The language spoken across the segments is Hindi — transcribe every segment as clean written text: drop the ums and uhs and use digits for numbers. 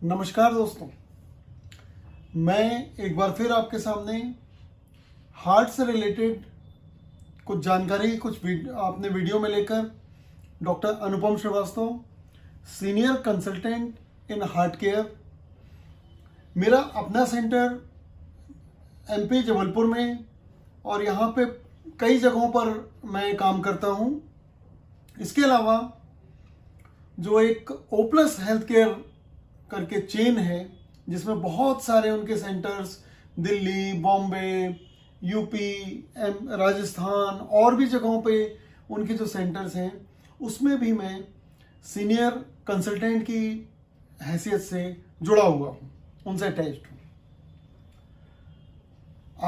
नमस्कार दोस्तों, मैं एक बार फिर आपके सामने हार्ट से रिलेटेड कुछ जानकारी आपने वीडियो में लेकर doctor Anupam Shrivastava, senior consultant in heart care. मेरा अपना सेंटर एमपी जबलपुर में और यहाँ पे कई जगहों पर मैं काम करता हूँ। इसके अलावा जो एक ओप्लस हेल्थ केयर करके चेन है जिसमें बहुत सारे उनके सेंटर्स दिल्ली, बॉम्बे, यूपी, राजस्थान और भी जगहों पे उनके जो सेंटर्स हैं उसमें भी मैं सीनियर कंसल्टेंट की हैसियत से जुड़ा हुआ हूँ, उनसे अटैच्ड हूँ।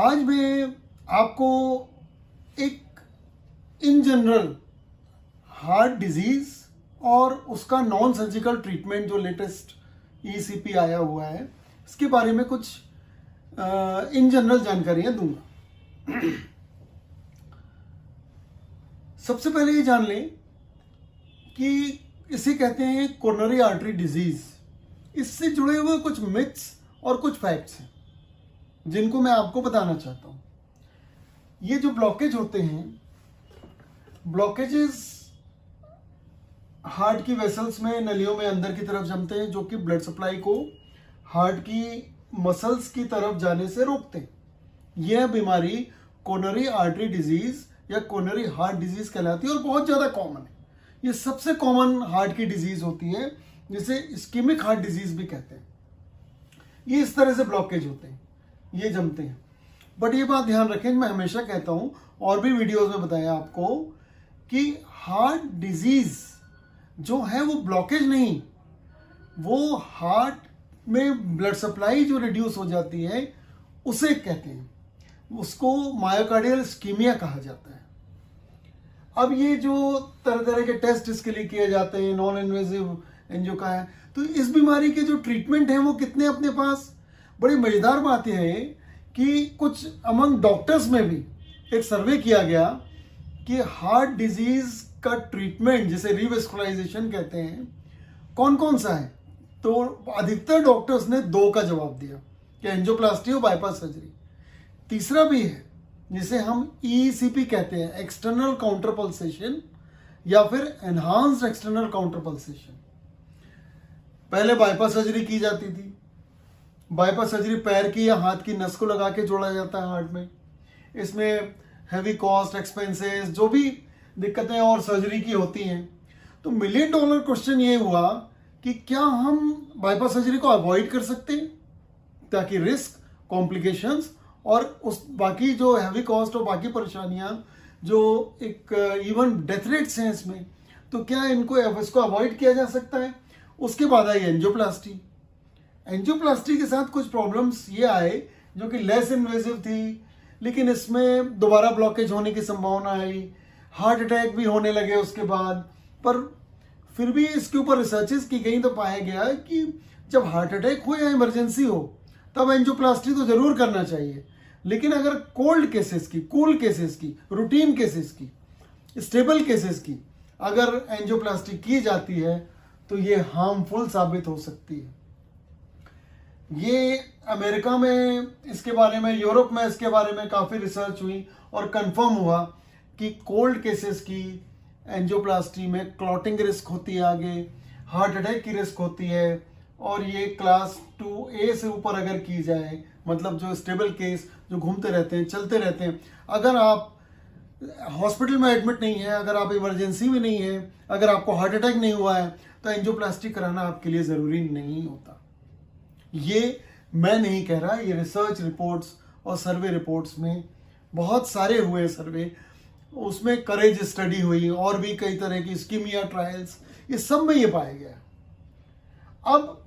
आज मैं आपको एक इन जनरल हार्ट डिजीज और उसका नॉन सर्जिकल ट्रीटमेंट जो लेटेस्ट ईसीपी आया हुआ है इसके बारे में कुछ इन जनरल जानकारियां दूंगा। सबसे पहले ये जान लें कि इसे कहते हैं कोरोनरी आर्टरी डिजीज। इससे जुड़े हुए कुछ मिथ्स और कुछ फैक्ट्स हैं जिनको मैं आपको बताना चाहता हूं। ये जो ब्लॉकेज होते हैं, ब्लॉकेजेस हार्ट की वेसल्स में, नलियों में अंदर की तरफ जमते हैं जो कि ब्लड सप्लाई को हार्ट की मसल्स की तरफ जाने से रोकते हैं। यह बीमारी कोरोनरी आर्टरी डिजीज या कोरोनरी हार्ट डिजीज कहलाती है और बहुत ज्यादा कॉमन है। ये सबसे कॉमन हार्ट की डिजीज होती है जिसे इस्कीमिक हार्ट डिजीज भी कहते हैं। ये इस तरह से ब्लॉकेज होते हैं, ये जमते हैं। बट ये बात ध्यान रखें, मैं हमेशा कहता हूं और भी वीडियोस में बताया आपको कि हार्ट डिजीज जो है वो ब्लॉकेज नहीं, वो हार्ट में ब्लड सप्लाई जो रिड्यूस हो जाती है उसे कहते हैं, उसको मायोकार्डियल इस्कीमिया कहा जाता है। अब ये जो तरह तरह के टेस्ट इसके लिए किए जाते हैं, नॉन इन्वेजिव एंजियो का है, तो इस बीमारी के जो ट्रीटमेंट है वो कितने अपने पास। बड़ी मजेदार बात यह है कि कुछ अमंग डॉक्टर्स में भी एक सर्वे किया गया कि हार्ट डिजीज का ट्रीटमेंट जिसे रिवेस्कुलाइजेशन कहते हैं कौन कौन सा है, तो अधिकतर डॉक्टर्स ने 2 का जवाब दिया कि एंजियोप्लास्टी और बाईपास सर्जरी। तीसरा भी है जिसे हम ईसीपी कहते हैं, एक्सटर्नल काउंटर पल्सेशन या फिर एनहांस्ड एक्सटर्नल काउंटर पल्सेशन। पहले बाईपास सर्जरी की जाती थी। बाईपास सर्जरी पैर की या हाथ की नस को लगा के जोड़ा जाता है हार्ट में। इसमें हैवी कॉस्ट, एक्सपेंसेस, जो भी दिक्कतें और सर्जरी की होती हैं। तो $1 मिलियन क्वेश्चन ये हुआ कि क्या हम बाईपास सर्जरी को अवॉइड कर सकते हैं ताकि रिस्क, कॉम्प्लिकेशंस और उस बाकी जो हैवी कॉस्ट और बाकी परेशानियां जो एक इवन डेथ रेट्स हैं इसमें, तो क्या इसको अवॉइड किया जा सकता है। उसके बाद आई एंजियोप्लास्टी। एंजियोप्लास्टी के साथ कुछ प्रॉब्लम्स ये आए जो कि लेस इन्वेजिव थी, लेकिन इसमें दोबारा ब्लॉकेज होने की संभावना आई, हार्ट अटैक भी होने लगे उसके बाद। पर फिर भी इसके ऊपर रिसर्चेस की गई तो पाया गया कि जब हार्ट अटैक हो या इमरजेंसी हो तब एंजियोप्लास्टी तो जरूर करना चाहिए, लेकिन अगर कोल्ड केसेस की, कूल केसेस की, रूटीन केसेस की, स्टेबल केसेस की अगर एंजियोप्लास्टी की जाती है तो ये हार्मफुल साबित हो सकती है। ये अमेरिका में इसके बारे में, यूरोप में इसके बारे में काफी रिसर्च हुई और कंफर्म हुआ कि कोल्ड केसेस की एंजियोप्लास्टी में क्लॉटिंग रिस्क होती है, आगे हार्ट अटैक की रिस्क होती है। और ये क्लास 2A से ऊपर अगर की जाए, मतलब जो स्टेबल केस जो घूमते रहते हैं, चलते रहते हैं, अगर आप हॉस्पिटल में एडमिट नहीं है, अगर आप इमरजेंसी में नहीं है, अगर आपको हार्ट अटैक नहीं हुआ है, तो एंजियोप्लास्टी कराना आपके लिए जरूरी नहीं होता। ये मैं नहीं कह रहा, ये रिसर्च रिपोर्ट्स और सर्वे रिपोर्ट्स में बहुत सारे हुए सर्वे, उसमें करेज स्टडी हुई और भी कई तरह की इस्कीमिया ट्रायल्स, ये सब में ये पाया गया। अब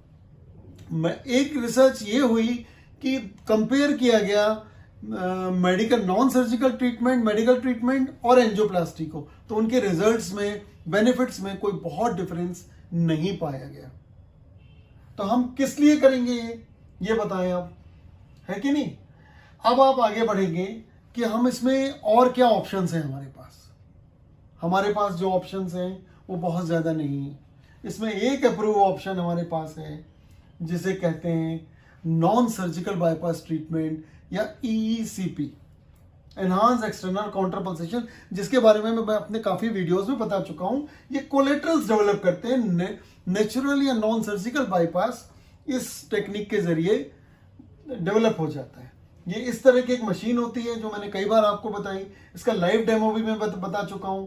एक रिसर्च ये हुई कि कंपेयर किया गया medical non surgical treatment, medical treatment और एंजियोप्लास्टी को, तो उनके रिजल्ट्स में, बेनिफिट्स में कोई बहुत डिफरेंस नहीं पाया गया। तो हम किस लिए करेंगे ये बताएं आप, है कि नहीं। अब आप आगे बढ़ेंगे कि हम इसमें और क्या ऑप्शंस हैं हमारे पास। हमारे पास जो ऑप्शंस हैं वो बहुत ज़्यादा नहीं है। इसमें एक अप्रूव ऑप्शन हमारे पास है जिसे कहते हैं नॉन सर्जिकल बाईपास ट्रीटमेंट या EECP, एनहांस एक्सटर्नल काउंटरपल्सेशन, जिसके बारे में मैं अपने काफी वीडियोस में बता चुका हूं। ये कोलेटरल्स डेवलप करते हैं। नेचुरल या नॉन सर्जिकल बाईपास इस टेक्निक के जरिए डेवलप हो जाता है। ये इस तरह की एक मशीन होती है जो मैंने कई बार आपको बताई। इसका लाइव डेमो भी मैं बता चुका हूं।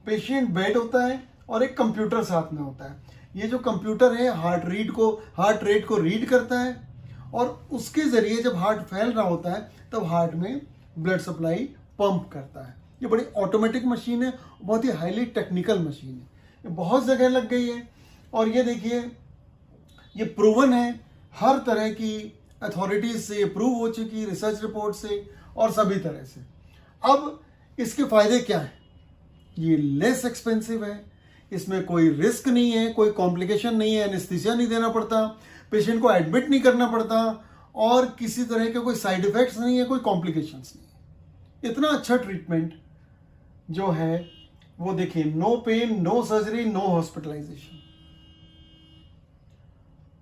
पेशेंट बेड होता है और एक कंप्यूटर साथ में होता है। ये जो कंप्यूटर है हार्ट रेट को रीड करता है और उसके जरिए जब हार्ट फैल रहा होता है तब हार्ट में ब्लड सप्लाई पंप करता है। ये बड़ी ऑटोमेटिक मशीन है, बहुत ही हाईली टेक्निकल मशीन है। ये बहुत जगह लग गई है और ये देखिए ये प्रूवन है, हर तरह की अथॉरिटीज से प्रूव हो चुकी, रिसर्च रिपोर्ट से और सभी तरह से। अब इसके फायदे क्या है? ये लेस एक्सपेंसिव है, इसमें कोई रिस्क नहीं है, कोई कॉम्प्लिकेशन नहीं है, एनेस्थीसिया नहीं देना पड़ता, पेशेंट को एडमिट नहीं करना पड़ता और किसी तरह के कोई साइड इफेक्ट्स नहीं है, कोई कॉम्प्लिकेशंस नहीं है। इतना अच्छा ट्रीटमेंट जो है वो देखिए, no pain, no surgery, no hospitalisation,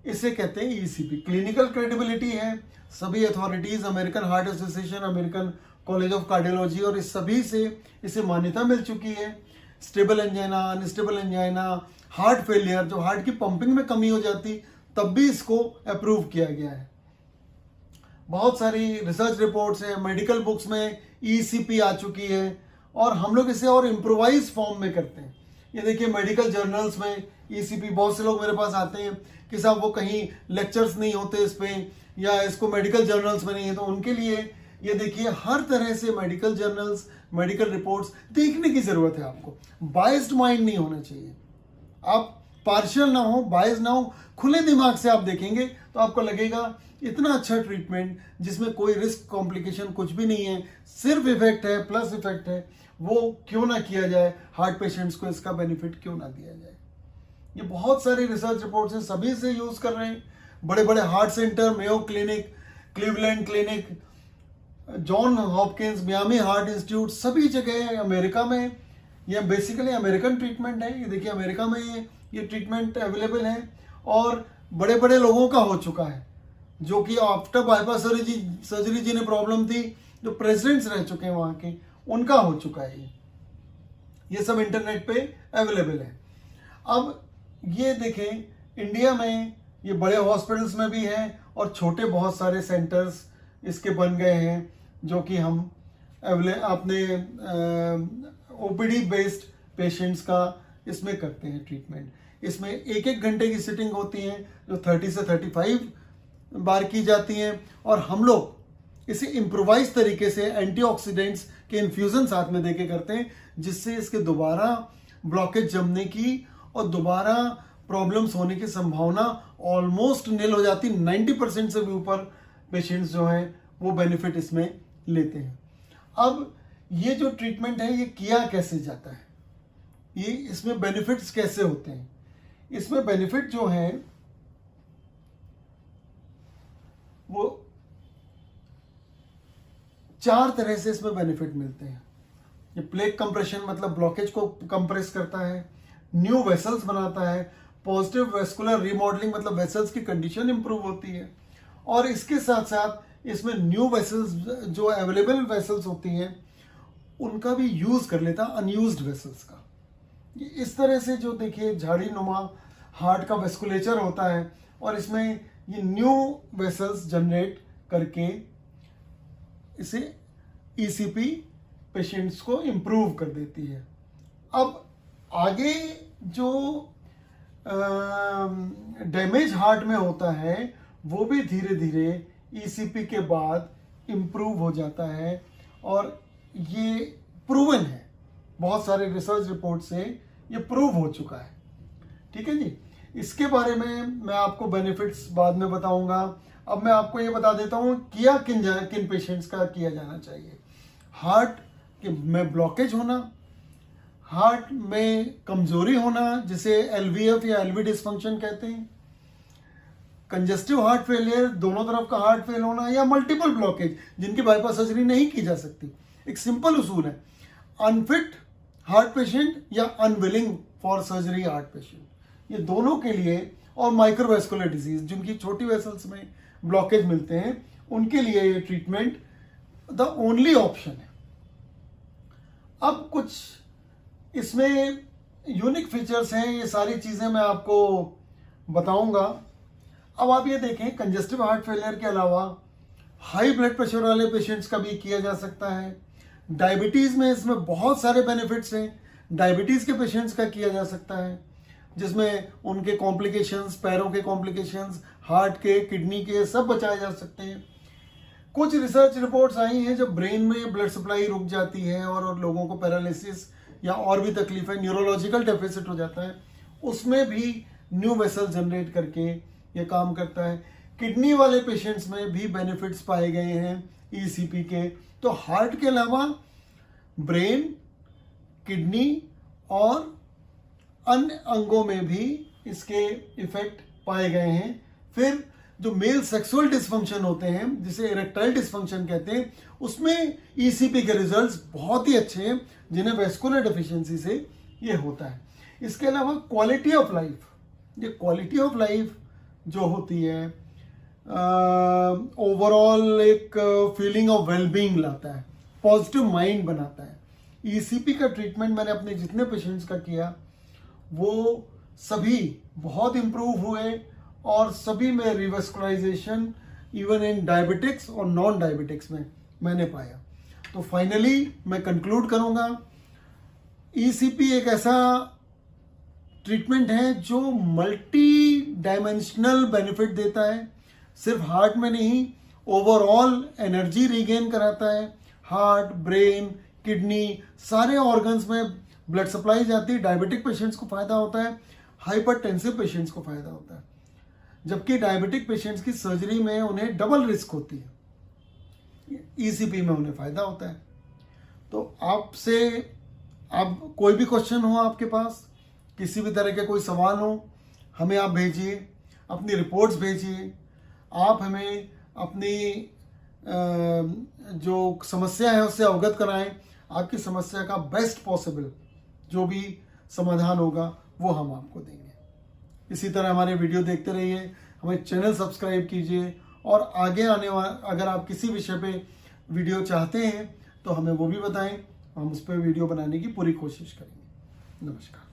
इसे कहते हैं ECP। क्लिनिकल क्रेडिबिलिटी है, सभी authorities, American Heart Association, American College of Cardiology और इस सभी से इसे मान्यता मिल चुकी है। Stable angina, unstable angina, heart failure, जो हार्ट की पंपिंग में कमी हो जाती तब भी इसको अप्रूव किया गया है। बहुत सारी रिसर्च रिपोर्ट्स है, मेडिकल बुक्स में ECP आ चुकी है और हम लोग इसे और इम्प्रोवाइज फॉर्म में करते हैं। ये देखिए मेडिकल जर्नल्स में ECP, बहुत से लोग मेरे पास आते हैं कि साहब वो कहीं लेक्चर्स नहीं होते इस पे या इसको मेडिकल जर्नल्स में नहीं है, तो उनके लिए ये देखिए हर तरह से मेडिकल जर्नल्स, मेडिकल रिपोर्ट्स देखने की जरूरत है आपको। बायस्ड माइंड नहीं होना चाहिए, आप पार्शियल ना हो, बायस्ड ना हो, खुले दिमाग से आप देखेंगे तो आपको लगेगा इतना अच्छा ट्रीटमेंट जिसमें कोई रिस्क कॉम्प्लिकेशन कुछ भी नहीं है, सिर्फ इफेक्ट है, प्लस इफेक्ट है, वो क्यों ना किया जाए, हार्ट पेशेंट्स को इसका बेनिफिट क्यों ना दिया जाए। ये बहुत सारी रिसर्च रिपोर्ट्स हैं, सभी से यूज कर रहे हैं। बड़े बड़े heart centre, Mayo clinic, Cleveland clinic, John Hopkins, Miami heart institute, सभी जगह अमेरिका में ये बेसिकली अमेरिकन ट्रीटमेंट है। ये देखिए अमेरिका में ये ट्रीटमेंट अवेलेबल है और बड़े बड़े लोगों का हो चुका है, जो कि आफ्टर बाईपास सर्जरी जिन्हें प्रॉब्लम थी, जो प्रेसिडेंट्स रह चुके हैं वहां के, उनका हो चुका है। ये सब इंटरनेट पे अवेलेबल है। अब ये देखें इंडिया में ये बड़े हॉस्पिटल्स में भी है और छोटे बहुत सारे सेंटर्स इसके बन गए हैं, जो कि हम अपने OPD बेस्ड पेशेंट्स का इसमें करते हैं ट्रीटमेंट। इसमें 1-1 घंटे की सिटिंग होती है जो 30 से 35 बार की जाती हैं और हम लोग इसे इम्प्रोवाइज तरीके से एंटीऑक्सीडेंट्स के इन्फ्यूजन साथ में देके करते हैं, जिससे इसके दोबारा ब्लॉकेज जमने की और दोबारा प्रॉब्लम्स होने की संभावना ऑलमोस्ट निल हो जाती। 90% से भी ऊपर पेशेंट्स जो हैं वो बेनिफिट इसमें लेते हैं। अब ये जो ट्रीटमेंट है ये किया कैसे जाता है, ये इसमें बेनिफिट्स कैसे होते हैं? इसमें बेनिफिट जो है वो 4 तरह से इसमें बेनिफिट मिलते हैं। ये प्लेक कंप्रेशन मतलब ब्लॉकेज को कंप्रेस करता है, न्यू वेसल्स बनाता है, पॉजिटिव वेस्कुलर रिमॉडलिंग मतलब वेसल्स की कंडीशन इंप्रूव होती है और इसके साथ साथ इसमें न्यू वेसल्स जो अवेलेबल वेसल्स होती हैं उनका भी यूज कर लेता, अनयूज्ड वेसल्स का। इस तरह से जो देखिए झाड़ी नुमा हार्ट का वेस्कुलेचर होता है और इसमें ये न्यू वेसल्स जनरेट करके इसे ECP पेशेंट्स को इंप्रूव कर देती है। अब आगे जो डैमेज हार्ट में होता है वो भी धीरे धीरे ECP के बाद इंप्रूव हो जाता है और ये प्रूवन है, बहुत सारे रिसर्च रिपोर्ट से ये प्रूव हो चुका है। ठीक है जी, इसके बारे में मैं आपको बेनिफिट्स बाद में बताऊंगा। अब मैं आपको ये बता देता हूँ किया किन पेशेंट्स का किया जाना चाहिए। हार्ट में ब्लॉकेज होना, हार्ट में कमजोरी होना जिसे LVF या LV डिस्फंक्शन कहते हैं, कंजेस्टिव हार्ट फेलियर, दोनों तरफ का हार्ट फेल होना या मल्टीपल ब्लॉकेज जिनकी बाईपास सर्जरी नहीं की जा सकती। एक सिंपल उसूल है, अनफिट हार्ट पेशेंट या unwilling for surgery heart patient, ये दोनों के लिए और माइक्रोवेस्कुलर डिजीज जिनकी छोटी वेसल्स में ब्लॉकेज मिलते हैं, उनके लिए ये ट्रीटमेंट द ओनली ऑप्शन है। अब कुछ इसमें यूनिक फीचर्स हैं, ये सारी चीजें मैं आपको बताऊंगा। अब आप ये देखें, कंजेस्टिव हार्ट फेलियर के अलावा हाई ब्लड प्रेशर वाले पेशेंट्स का भी किया जा सकता है। डायबिटीज में इसमें बहुत सारे बेनिफिट्स हैं, डायबिटीज के पेशेंट्स का किया जा सकता है, जिसमें उनके कॉम्प्लिकेशंस, पैरों के कॉम्प्लिकेशंस, हार्ट के, किडनी के, सब बचाए जा सकते हैं। कुछ रिसर्च रिपोर्ट्स आई हैं जब ब्रेन में ब्लड सप्लाई रुक जाती है और लोगों को पैरालिसिस या और भी तकलीफ है, न्यूरोलॉजिकल डेफिसिट हो जाता है, उसमें भी न्यू वेसल जनरेट करके ये काम करता है। किडनी वाले पेशेंट्स में भी बेनिफिट्स पाए गए हैं ईसीपी के। तो हार्ट के अलावा ब्रेन, किडनी और अन्य अंगों में भी इसके इफेक्ट पाए गए हैं। फिर जो मेल सेक्सुअल डिसफंक्शन होते हैं, जिसे इरेक्टाइल डिसफंक्शन कहते हैं, उसमें ईसीपी के रिजल्ट्स बहुत ही अच्छे हैं, जिन्हें वेस्कुलर डेफिशिएंसी से ये होता है। इसके अलावा क्वालिटी ऑफ लाइफ, ये क्वालिटी ऑफ लाइफ जो होती है, ओवरऑल एक फीलिंग ऑफ वेलबींग लाता है, पॉजिटिव माइंड बनाता है। ईसीपी का ट्रीटमेंट मैंने अपने जितने पेशेंट्स का किया वो सभी बहुत इंप्रूव हुए और सभी में रिवेस्कुलाइजेशन इवन इन डायबिटिक्स और नॉन डायबिटिक्स में मैंने पाया। तो फाइनली मैं कंक्लूड करूंगा, ईसीपी एक ऐसा ट्रीटमेंट है जो मल्टी डायमेंशनल बेनिफिट देता है। सिर्फ हार्ट में नहीं, ओवरऑल एनर्जी रिगेन कराता है। हार्ट, ब्रेन, किडनी, सारे ऑर्गन्स में ब्लड सप्लाई जाती है। डायबिटिक पेशेंट्स को फायदा होता है, हाइपरटेंसिव पेशेंट्स को फायदा होता है, जबकि डायबिटिक पेशेंट्स की सर्जरी में उन्हें डबल रिस्क होती है, ईसीपी में उन्हें फायदा होता है। तो आपसे अब कोई भी क्वेश्चन हो आपके पास, किसी भी तरह के कोई सवाल हो, हमें आप भेजिए, अपनी रिपोर्ट्स भेजिए। आप हमें अपनी जो समस्या है उससे अवगत कराएं। आपकी समस्या का बेस्ट पॉसिबल जो भी समाधान होगा वो हम आपको देंगे। इसी तरह हमारे वीडियो देखते रहिए, हमें चैनल सब्सक्राइब कीजिए और आगे आने वाला अगर आप किसी विषय पे वीडियो चाहते हैं तो हमें वो भी बताएं, हम उस पर वीडियो बनाने की पूरी कोशिश करेंगे। नमस्कार।